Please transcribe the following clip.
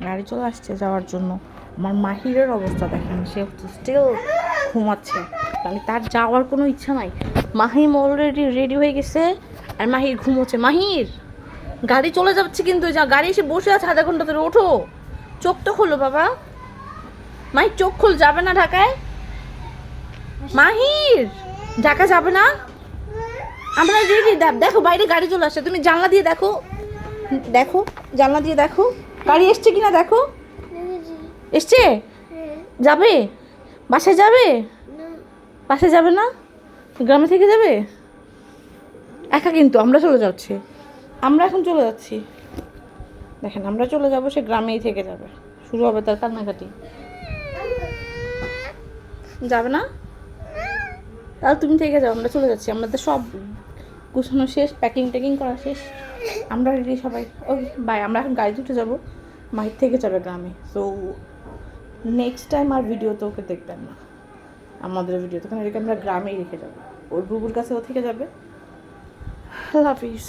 গাড়ি চলে আসছে যাওয়ার জন্য। আমার মাহিরের অবস্থা দেখেন, সে স্টিল ঘুমাচ্ছে, মানে তার যাওয়ার কোনো ইচ্ছা নাই। মাহিম অলরেডি রেডি হয়ে গেছে আর মাহির ঘুমোচ্ছে। মাহির গাড়ি চলে যাচ্ছে কিন্তু, যা গাড়ি এসে বসে আছে আধা ঘন্টা ধরে, ওঠো চোখ তো খোলো বাবা। মাহির চোখ খোল, যাবে না ঢাকায়? মাহির ঢাকা যাবে না? আমরা রেডি, দেখো বাইরে গাড়ি চলে আসছে, তুমি জানলা দিয়ে দেখো, দেখো জানলা দিয়ে দেখো গাড়ি এসছে কিনা দেখো। এসছে? যাবে? বাসায় যাবে? বাসায় যাবে না? গ্রামে থেকে যাবে একা? কিন্তু আমরা চলে যাচ্ছি, আমরা এখন চলে যাচ্ছি। দেখেন আমরা চলে যাব, সে গ্রামেই থেকে যাবে। শুরু হবে তার কান্নাকাটি। যাবে না? তাহলে তুমি থেকে যাও, আমরা চলে যাচ্ছি। আমাদের সব গুছানো শেষ, প্যাকিং ট্যাকিং করা শেষ, আমরা রেডি সবাই। Okay bye. আমরা এখন গাড়ি উঠে যাবো, মাহির থেকে যাবে গ্রামে। সো নেক্সট টাইম আর ভিডিও তো ওকে দেখবেন না, আমাদের ভিডিও তখন এটাকে আমরা গ্রামেই রেখে যাবো। ওর বুবুর কাছে ও থেকে যাবে। Love you.